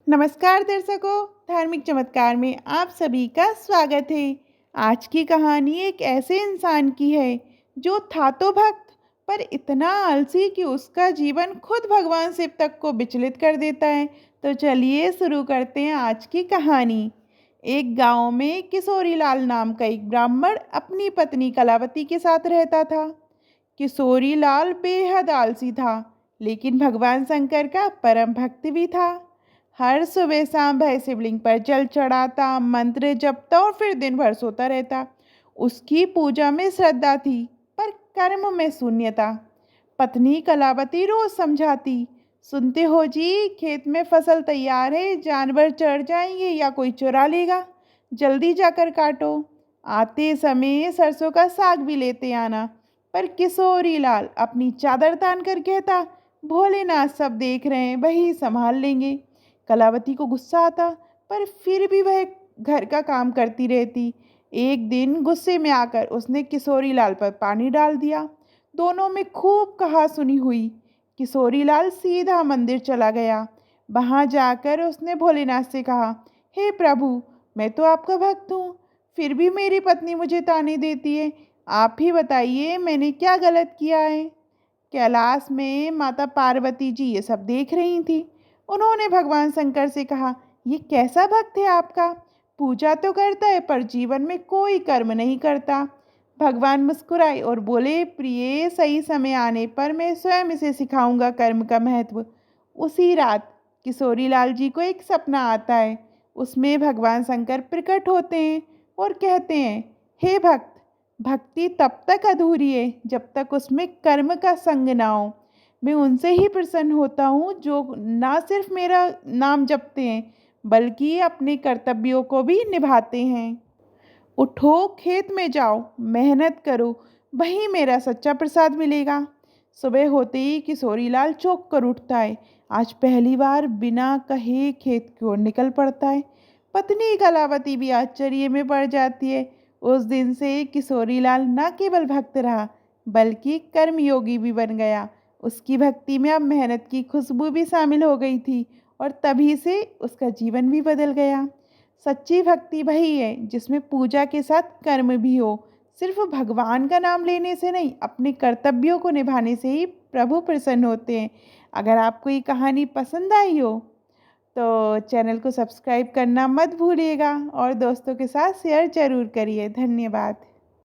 नमस्कार दर्शकों, धार्मिक चमत्कार में आप सभी का स्वागत है। आज की कहानी एक ऐसे इंसान की है जो था तो भक्त पर इतना आलसी कि उसका जीवन खुद भगवान शिव तक को विचलित कर देता है। तो चलिए शुरू करते हैं आज की कहानी। एक गांव में किशोरी लाल नाम का एक ब्राह्मण अपनी पत्नी कलावती के साथ रहता था। किशोरी लाल बेहद आलसी था, लेकिन भगवान शंकर का परम भक्त भी था। हर सुबह शाम वह शिवलिंग पर जल चढ़ाता, मंत्र जपता और फिर दिन भर सोता रहता। उसकी पूजा में श्रद्धा थी, पर कर्म में शून्यता। पत्नी कलावती रोज समझाती, सुनते हो जी, खेत में फसल तैयार है, जानवर चढ़ जाएंगे या कोई चुरा लेगा, जल्दी जाकर काटो। आते समय सरसों का साग भी लेते आना। पर किशोरी लाल अपनी चादर तान कर कहता, भोलेनाथ सब देख रहे हैं, वही संभाल लेंगे। कलावती को गुस्सा आता, पर फिर भी वह घर का काम करती रहती। एक दिन गुस्से में आकर उसने किशोरी लाल पर पानी डाल दिया। दोनों में खूब कहा सुनी हुई। किशोरी लाल सीधा मंदिर चला गया। वहां जाकर उसने भोलेनाथ से कहा, हे प्रभु, मैं तो आपका भक्त हूँ, फिर भी मेरी पत्नी मुझे ताने देती है। आप ही बताइए, मैंने क्या गलत किया है। कैलाश में माता पार्वती जी ये सब देख रही थी। उन्होंने भगवान शंकर से कहा, ये कैसा भक्त है आपका, पूजा तो करता है पर जीवन में कोई कर्म नहीं करता। भगवान मुस्कुराए और बोले, प्रिय, सही समय आने पर मैं स्वयं इसे सिखाऊंगा कर्म का महत्व। उसी रात किशोरी लाल जी को एक सपना आता है। उसमें भगवान शंकर प्रकट होते हैं और कहते हैं, हे भक्त, भक्ति तब तक अधूरी है जब तक उसमें कर्म का संग ना हो। मैं उनसे ही प्रसन्न होता हूँ जो ना सिर्फ मेरा नाम जपते हैं, बल्कि अपने कर्तव्यों को भी निभाते हैं। उठो, खेत में जाओ, मेहनत करो, वही मेरा सच्चा प्रसाद मिलेगा। सुबह होते ही किशोरीलाल चौंक कर उठता है। आज पहली बार बिना कहे खेत की ओर निकल पड़ता है। पत्नी कलावती भी आश्चर्य में पड़ जाती है। उस दिन से किशोरीलाल न केवल भक्त रहा, बल्कि कर्मयोगी भी बन गया। उसकी भक्ति में अब मेहनत की खुशबू भी शामिल हो गई थी और तभी से उसका जीवन भी बदल गया। सच्ची भक्ति वही है जिसमें पूजा के साथ कर्म भी हो। सिर्फ भगवान का नाम लेने से नहीं, अपने कर्तव्यों को निभाने से ही प्रभु प्रसन्न होते हैं। अगर आपको ये कहानी पसंद आई हो तो चैनल को सब्सक्राइब करना मत भूलिएगा और दोस्तों के साथ शेयर जरूर करिए। धन्यवाद।